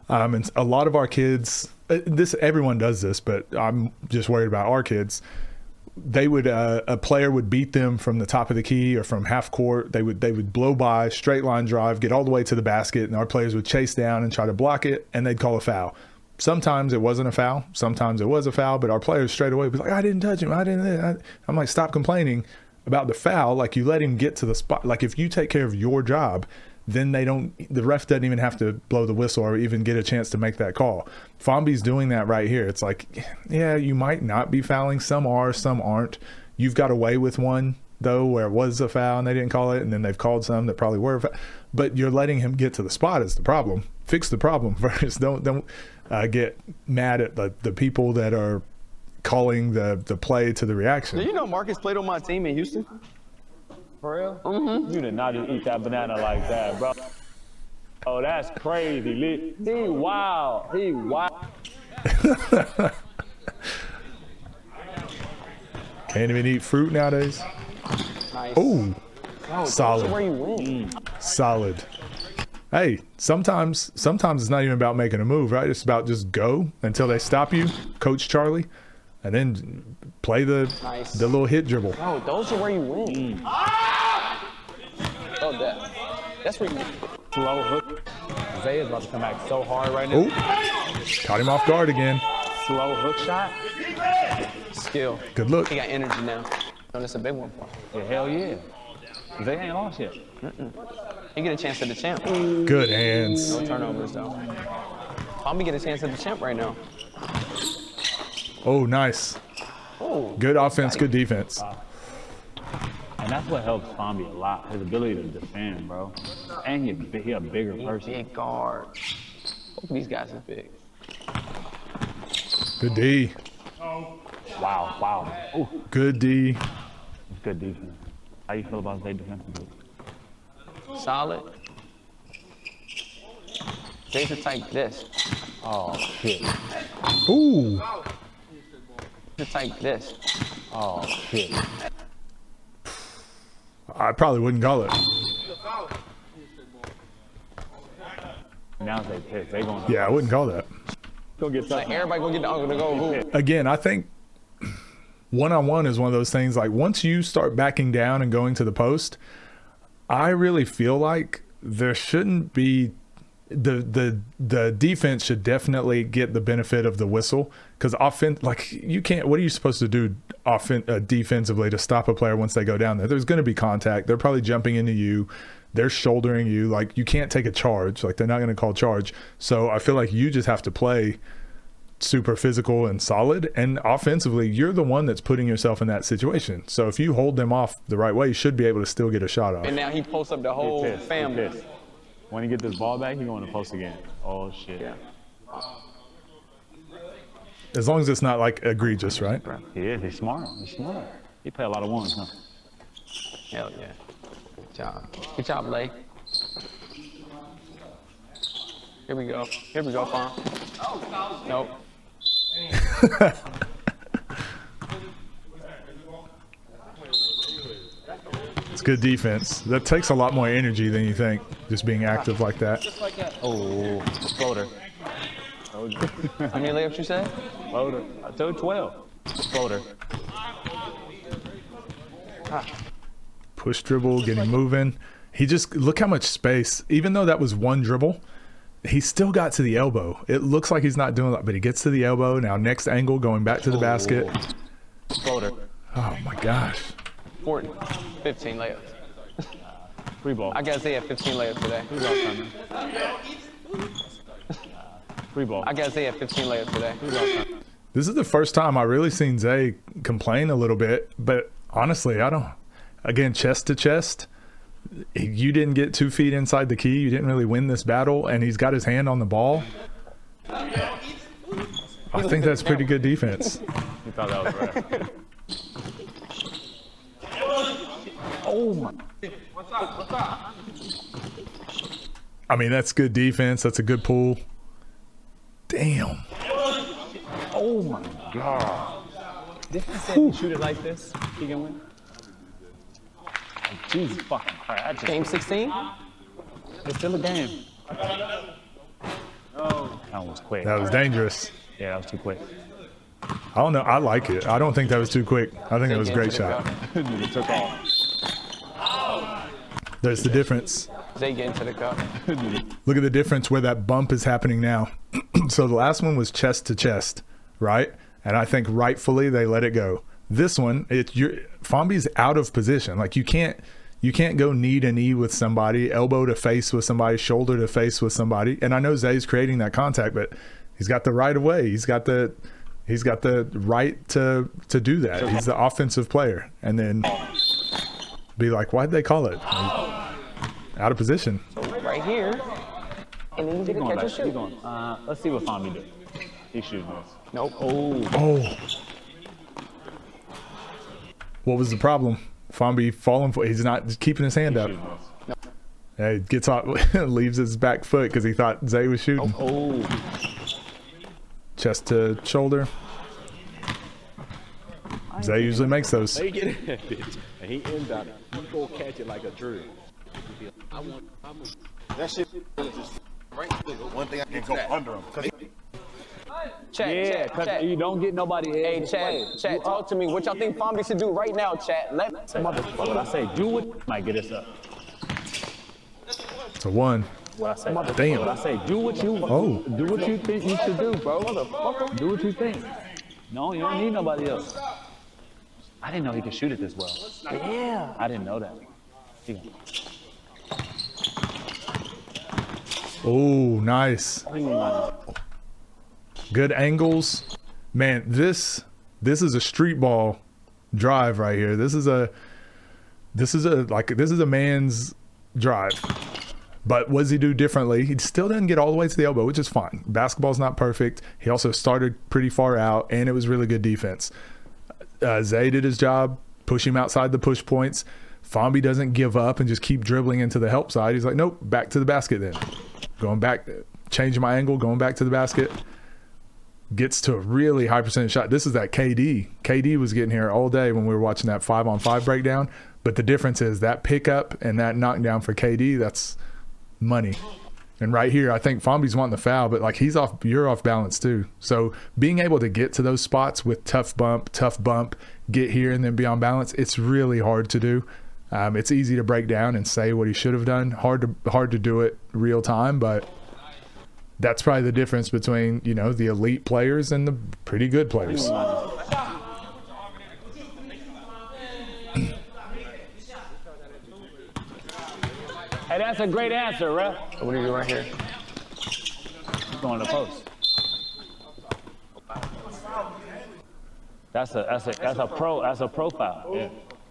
And a lot of our kids, everyone does this, but I'm just worried about our kids. They would, a player would beat them from the top of the key or from half court. They would blow by, straight line drive, get all the way to the basket, and our players would chase down and try to block it, and they'd call a foul. Sometimes it wasn't a foul. Sometimes it was a foul, but our players straight away was like, I didn't touch him. I'm like, stop complaining. about the foul, like you let him get to the spot. Like if you take care of your job, then the ref doesn't even have to blow the whistle or even get a chance to make that call. Fomby's doing that right here. It's like, yeah, you might not be fouling. Some are, some aren't. You've got away with one though where it was a foul and they didn't call it, and then they've called some that probably were, but you're letting him get to the spot is the problem. Fix the problem first. Don't get mad at the people that are calling the play to the reaction. Do you know Marcus played on my team in Houston? For real? Mm-hmm. You did not just eat that banana like that, bro. Oh, that's crazy. He wild. He wild. Can't even eat fruit nowadays. Nice. Oh, Solid. solid. Where you win. Solid. Hey, sometimes it's not even about making a move, right? It's about just go until they stop you, Coach Charlie, and then play the little hit dribble. Oh, those are where you win. Oh, that's where you win. Slow hook. Zay is about to come back so hard right now. Oh, caught him off guard again. Slow hook shot. Skill. Good look. He got energy now. Oh, that's a big one for him. Yeah, hell yeah. Zay ain't lost yet. He get a chance at the champ. Good hands. No turnovers though. Fomby get a chance at the champ right now. Oh, nice. Oh, Good offense, good defense. And that's what helps Fomby a lot, his ability to defend, bro. And he a bigger person. big guard. Both of these guys are big. Good D. Wow, wow. Ooh, Good D. good defense. How you feel about Zay defensively? Solid. There's a type this. Oh, shit. Ooh. The type this. Oh, shit. I probably wouldn't call it. Now Zay pissed. They going Yeah, I wouldn't call that. go get Like something. everybody gonna get the uncle to go hoop. Again, I think one-on-one is one of those things, like once you start backing down and going to the post, I really feel like there shouldn't be the defense should definitely get the benefit of the whistle, because like you can't, what are you supposed to do defensively to stop a player once they go down there? There's going to be contact. They're probably jumping into you. They're shouldering you. Like you can't take a charge. Like they're not going to call charge. So I feel like you just have to play super physical and solid, and offensively you're the one that's putting yourself in that situation. So if you hold them off the right way, you should be able to still get a shot off. And now he posts up the whole He pissed. family. He pissed. When he get this ball back, he going to post again. Oh, shit. Yeah. As long as it's not like egregious, right? He is. He's smart. He's smart. He play a lot of ones, huh? Hell yeah. Good job. Good job, Lay. Here we go. Here we go, Fon. Nope. It's good defense. That takes a lot more energy than you think, just being active like that. Oh, floater. How many layups you said? Floater. I told 12. Floater. Push dribble, getting moving. He just, look how much space, even though that was one dribble, he still got to the elbow. It looks like he's not doing that, but he gets to the elbow. Now next angle, going back to the basket. Floater. Oh my gosh. 14, 15 layups. Free ball. I gotta say, at 15 layups today. Free ball coming. Free ball. I gotta say, at 15 layups today. Free ball coming. This is the first time I really seen Zay complain a little bit, but honestly, I don't. Again, chest to chest, you didn't get 2 feet inside the key. You didn't really win this battle, and he's got his hand on the ball. I think that's pretty good defense. He thought that was right. Oh my. I mean, that's good defense. That's a good pull. Damn. Oh my God. Did he say if you shoot it like this, he can win? Jesus fucking Christ. Game 16? It's still a game. That was quick. That was dangerous. Yeah, that was too quick. I don't know. I like it. I don't think that was too quick. I think it was a great shot. It took off. There's the difference. They get into the cup. Look at the difference where that bump is happening now. So the last one was chest to chest, right? And I think rightfully they let it go. This one, Fomby's out of position. Like you can't go knee to knee with somebody, elbow to face with somebody, shoulder to face with somebody. And I know Zay's creating that contact, but he's got the right of way. He's got the right to do that. He's the offensive player. And then be like, why'd they call it? Out of position. So right here, and then you get a catch and shoot. Let's see what Fomby do. He's shooting this. Nope. Oh. What was the problem? Fomby falling for. He's not keeping his hand up. Yeah, he gets off, leaves his back foot because he thought Zay was shooting. Chest to shoulder. Zay usually makes those. They get in that bitch, and he ends up. He go catch it like a drill. That shit is just right. One thing I can go under him. Chat, chat. You don't get nobody. Hey, chat, talk to me. What y'all think Fomby should do right now, chat? What I say, do what might get us up. It's a 1. What I say, damn. What I say, do what you do what you think you should do, bro. Motherfucker, do what you think. No, you don't need nobody else. I didn't know he could shoot it this well. Yeah. I didn't know that. Oh, nice. Good angles. Man, this is a street ball drive right here. This is a man's drive. But what does he do differently? He still doesn't get all the way to the elbow, which is fine. Basketball's not perfect. He also started pretty far out, and it was really good defense. Zay did his job, push him outside the push points. Fomby doesn't give up and just keep dribbling into the help side. He's like, nope, back to the basket then. Going back, changing my angle, going back to the basket. Gets to a really high percentage shot. This is that KD. KD was getting here all day when we were watching that 5-on-5 breakdown. But the difference is that pickup and that knockdown for KD, that's money. And right here, I think Fomby's wanting the foul, but like you're off balance too. So being able to get to those spots with tough bump, get here and then be on balance, it's really hard to do. It's easy to break down and say what he should have done. Hard to do it real time, but that's probably the difference between, the elite players and the pretty good players. Hey, that's a great answer, ref. So what do you do right here? Going to the post. That's a profile. Yeah,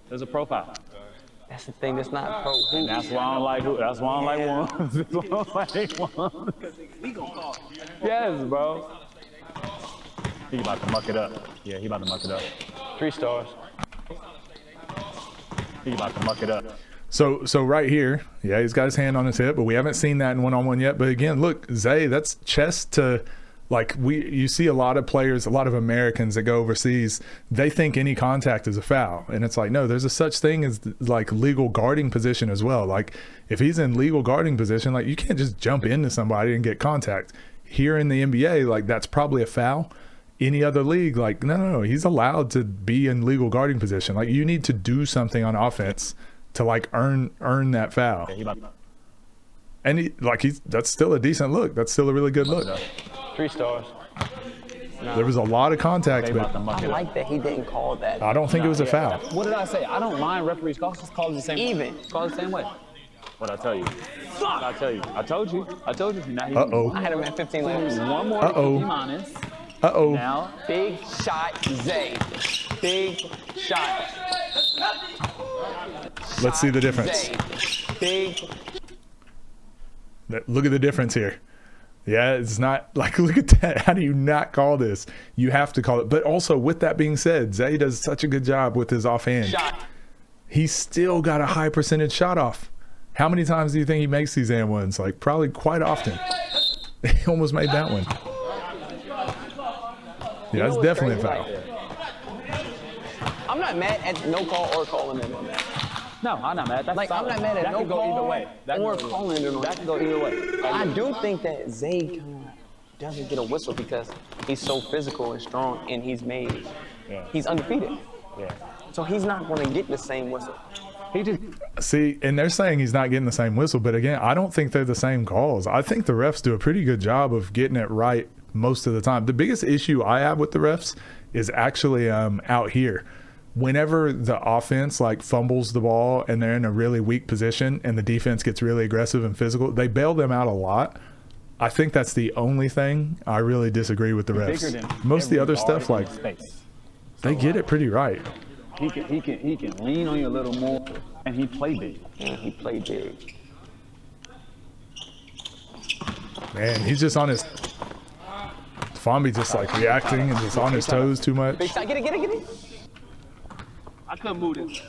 there's a profile. That's the thing. That's not pro. And that's why I don't like who. That's why I don't like one. That's why I don't like one. Yes, bro. He about to muck it up. Yeah, he about to muck it up. 3 stars. He about to muck it up. So right here, yeah, he's got his hand on his hip, but we haven't seen that in one-on-one yet. But again, look, Zay, that's chest to, you see a lot of players, a lot of Americans that go overseas, they think any contact is a foul. And it's like, no, there's a such thing as legal guarding position as well. Like if he's in legal guarding position, you can't just jump into somebody and get contact. Here in the NBA, that's probably a foul. Any other league, no, he's allowed to be in legal guarding position. You need to do something on offense to earn that foul. Yeah, and that's still a decent look. That's still a really good look. 3 stars. No. There was a lot of contact, but I like that he didn't call that. I don't think it was a foul. What did I say? I don't mind referees calls. Just call it the same way. Call it the same way. What'd I tell you? What'd I tell you? I told you. Uh-oh. I had him at 15 laps. One more to keep him honest. Uh-oh. Now, big shot, Zay. Big shot. Let's see the difference. Zay. Big. Look at the difference here. Yeah, it's not look at that. How do you not call this? You have to call it. But also, with that being said, Zay does such a good job with his offhand. Shot. He's still got a high percentage shot off. How many times do you think he makes these and ones? Probably quite often. He almost made that one. Yeah, that's definitely a foul. I'm not mad at no call or calling it on that. No, I'm not mad. That's I'm not mad at no call either way. or calling it on that. That can go either way. I do think that Zay kind of doesn't get a whistle because he's so physical and strong, and he's undefeated. Yeah. So he's not going to get the same whistle. He just see, and they're saying he's not getting the same whistle, but again, I don't think they're the same calls. I think the refs do a pretty good job of getting it right most of the time. The biggest issue I have with the refs is actually out here. whenever the offense like fumbles the ball and they're in a really weak position and the defense gets really aggressive and physical, they bail them out a lot. I think that's the only thing I really disagree with the refs. Most of the other stuff, like, they get it pretty right. He can lean on you a little more, and he play big. Yeah, he played big. Man, he's just on his. Fomby just like reacting and just on his toes too much. Big side, get it. I couldn't move this.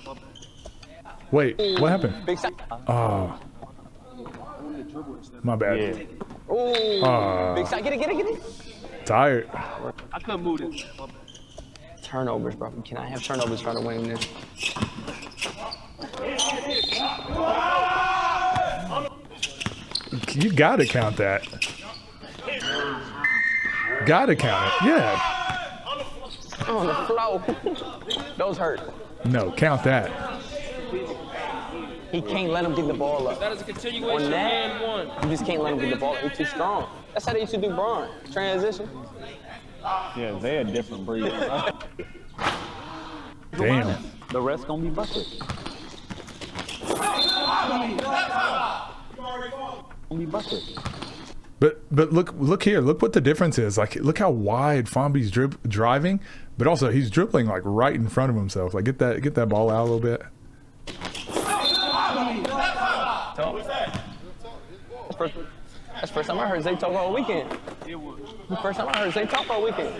Wait, what happened? Big side. Oh, my bad. Yeah. Oh, big side, get it. Tired. I couldn't move this. Turnovers, bro. Can I have turnovers trying to win this? You gotta count that. Gotta count it. Yeah. On the floor. Those hurt. No, count that. He can't let him get the ball up. That is a continuation of hand one. You just can't let him get the ball up. He's too strong. That's how they used to do Braun. Transition. Yeah, they're a different breed. Damn. The rest gonna be bucket. Gonna be bucket. But look here. Look what the difference is. Like, look how wide Fomby's driving, but also he's dribbling like right in front of himself. Like, get that ball out a little bit. That's the first time I heard Zay talk all weekend. The first time I heard Zay talk all weekend.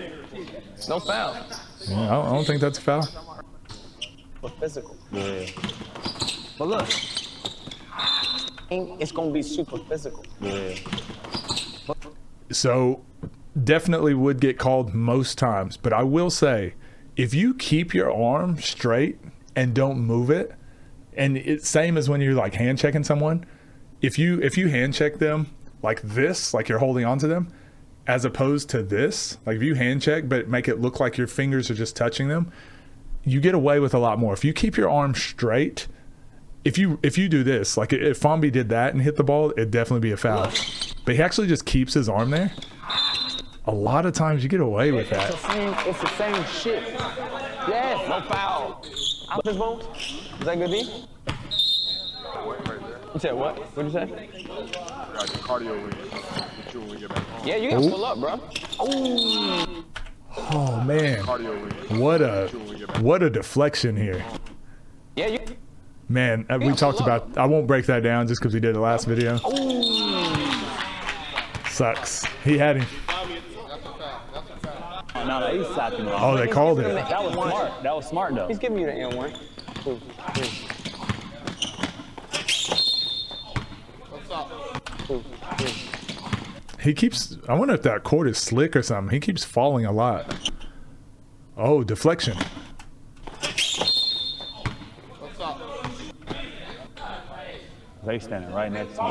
No foul. Yeah, I don't think that's a foul. But physical. Yeah. But look, it's gonna be super physical. Yeah. So definitely would get called most times, but I will say, if you keep your arm straight and don't move it, and it's same as when you're like hand checking someone, if you hand check them like this, like you're holding on to them, as opposed to this, like if you hand check but make it look like your fingers are just touching them, you get away with a lot more. If you keep your arm straight, if you do this, like if Fomby did that and hit the ball, it'd definitely be a foul. But he actually just keeps his arm there. A lot of times you get away with that. It's the same shit. Yes, no foul. Out this bone? Is that good, D? You said what? What'd you say? Yeah, you gotta pull up, bro. Ooh. Oh man, what a deflection here. Yeah, you. Man, we talked about. I won't break that down just because we did the last video. Sucks. He had him. No, he's sacking him. Oh, they called it. That was smart. That was smart though. He's giving you the N1. He keeps. I wonder if that court is slick or something. He keeps falling a lot. Oh, deflection. They standing right next to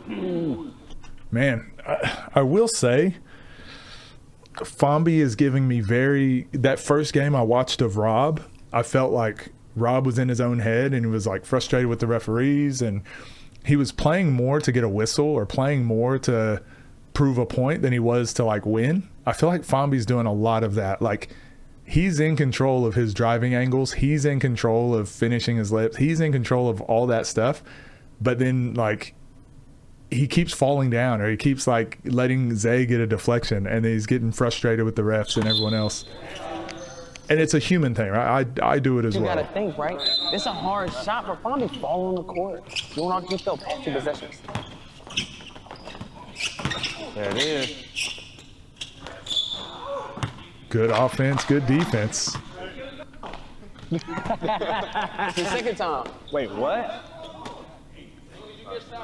me. Man, I will say, Fomby is giving me that first game I watched of Rob, I felt like Rob was in his own head and he was like frustrated with the referees, and he was playing more to get a whistle or playing more to prove a point than he was to like win. I feel like Fomby's doing a lot of that. Like, he's in control of his driving angles. He's in control of finishing his lips. He's in control of all that stuff. But then like he keeps falling down, or he keeps like letting Zay get a deflection, and he's getting frustrated with the refs and everyone else. And it's a human thing, right? I do it as well. You gotta think, right? It's a hard shot for Fomby to fall on the court. You want to get those past two possessions. There it is. Good offense, good defense. It's the second time. Wait, what?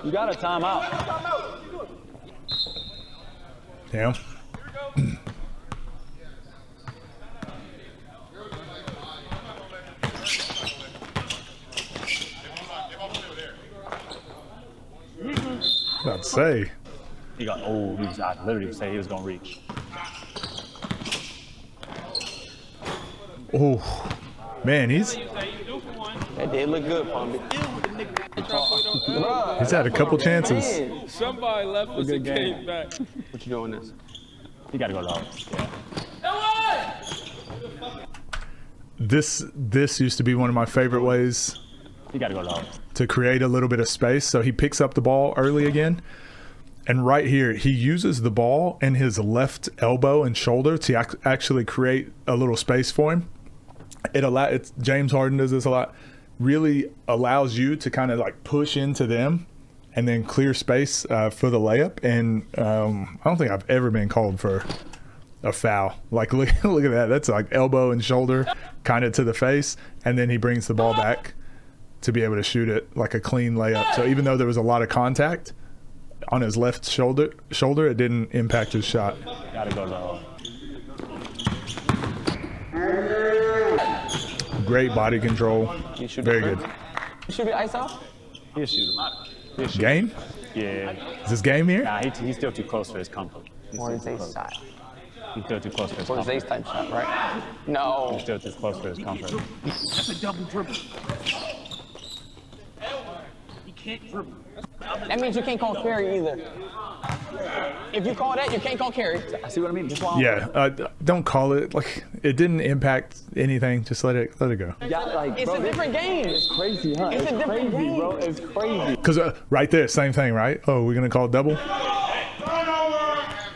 You got a timeout. Damn. About to say. He got, I literally said he was going to reach. Oh, man, he's That did look good, Fomby. he's had a couple chances. Somebody left us and came back. What you doing this? He got to go low. Yeah. this used to be one of my favorite ways You gotta go low. to create a little bit of space. So he picks up the ball early again. And right here, he uses the ball and his left elbow and shoulder to actually create a little space for him. James Harden does this a lot. Really allows you to kind of like push into them and then clear space for the layup. And I don't think I've ever been called for a foul. Like look at that. That's like elbow and shoulder kind of to the face. And then he brings the ball back to be able to shoot it like a clean layup. So even though there was a lot of contact on his left shoulder, it didn't impact his shot. Gotta go low. Great body control. Very good. You should be ISO? He'll shoot. He'll shoot. Game? Yeah. Is this game here? Nah, he's still too close for his comfort. Or is ace shot? He's still too close for his Or is comfort. ace type shot, right? No. He's still too close for his comfort. That's a double dribble. He can't dribble. That means you can't call carry either. If you call that, you can't call carry. See what I mean? Just while Yeah. Don't call it. Like it didn't impact anything. Just let it go. It's a different game. It's crazy, huh? It's a different crazy, game. bro. It's crazy. Because right there, same thing, right? Oh, we're gonna call double.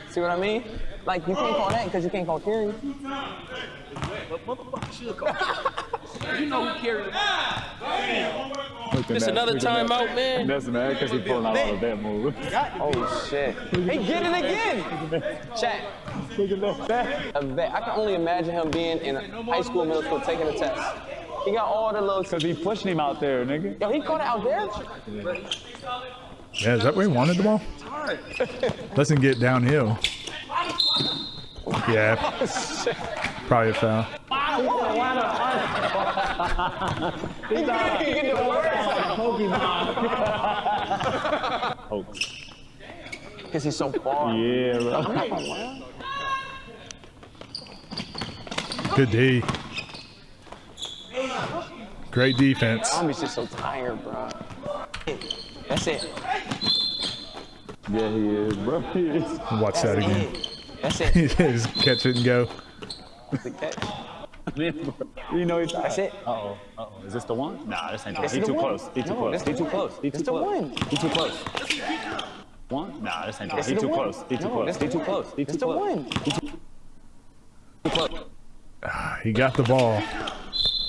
See what I mean? Like you can't call that because you can't call carry. But motherfucker should call. You know who carried it. It's another timeout, man. That's mad because he pulling out all of that move. Oh shit. He get it again. Chat. Look at that. I can only imagine him being in high school, middle school, taking a test. He got all the little. Because he pushing him out there, nigga. Yo, he caught it out there. Yeah, is that where he wanted the ball? Doesn't get downhill. Yeah. Probably a foul. Because he's so far. Yeah, bro. Good D. Great defense. I'm just so tired, bro. That's it. Yeah, he is, bro. He is. Watch that again. That's it. Just catch it and go. The catch. You know he's. That's it. Uh-oh. Is this the one? Nah, this ain't the one. This He is the too one. close. He too No, close. this He is too the close. He This too the close. one. He too close. One? Nah, this ain't the one. This He is the too one. close. He too No, close. this He the too one. close. He This too the close. one. Too close. He got the ball.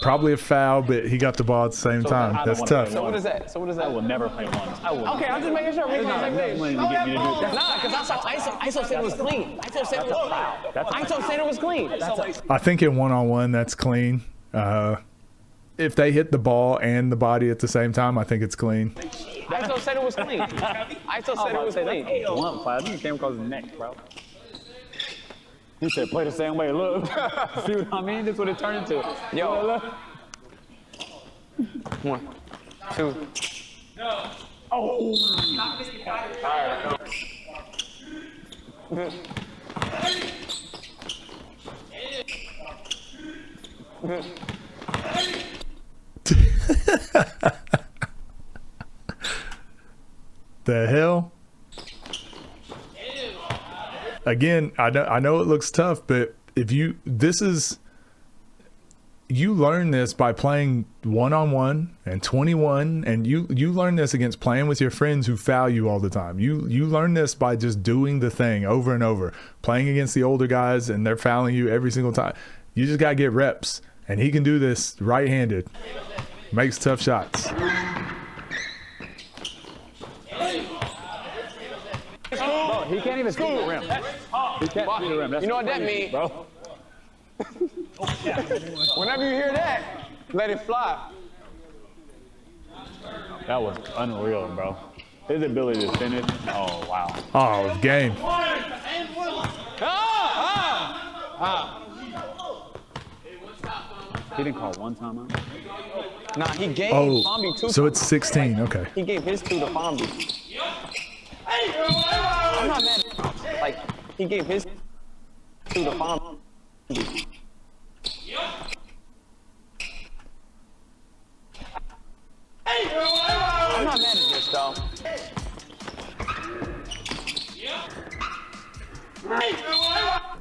Probably a foul, but he got the ball at the same time. I don't That's wanna tough. play So what is that? So what is I that? will never play ones. I will. Okay, I'm just making sure. We're on the same page. When you get me to do that. Nah, because I saw ISO said it was clean. ISO said it was ISO said it was clean. I think in one-on-one, that's clean. If they hit the ball and the body at the same time, I think it's clean. ISO said it was clean. ISO said it was clean. One play. I think it came across his neck, bro. He said, play the same way. Look. See what I mean? That's what it turned into. Yo. Look. 1, 2. Oh. The hell? Again, I know it looks tough, but if you learn this by playing one-on-one and 21, and you learn this against playing with your friends who foul you all the time. You learn this by just doing the thing over and over, playing against the older guys and they're fouling you every single time. You just gotta get reps, and he can do this right-handed. Makes tough shots. Bro, he can't even scoop the rim. He can't scoop the rim. That's You know what that crazy, means? bro. Whenever you hear that, let it fly. That was unreal, bro. His ability to finish. Oh, wow. Oh, game. He didn't call one timeout. Nah, he gave Oh, Fomby 2. so it's 16. Okay. He gave his 2 to Fomby. I'm not mad at like, he gave his 2 to Fomby. I'm not mad at this, though.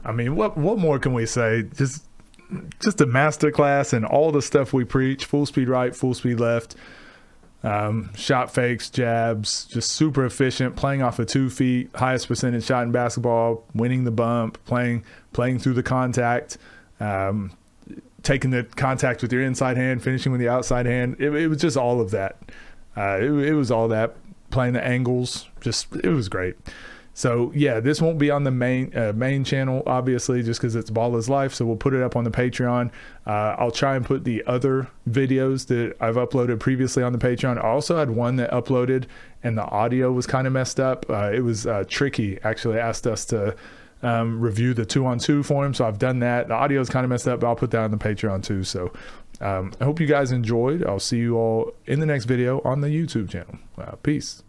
I mean, what more can we say? Just just a masterclass in all the stuff we preach: full speed right, full speed left, shot fakes, jabs, just super efficient, playing off of 2 feet, highest percentage shot in basketball, winning the bump, playing through the contact, taking the contact with your inside hand, finishing with the outside hand. It was just all of that. It was all that, playing the angles, it was great. So yeah, this won't be on the main channel, obviously, just because it's Ball is Life. So we'll put it up on the Patreon. I'll try and put the other videos that I've uploaded previously on the Patreon. I also had one that uploaded and the audio was kind of messed up. It was Tricky actually asked us to review the 2-on-2 for him. So I've done that. The audio is kind of messed up, but I'll put that on the Patreon too. So I hope you guys enjoyed. I'll see you all in the next video on the YouTube channel. Peace.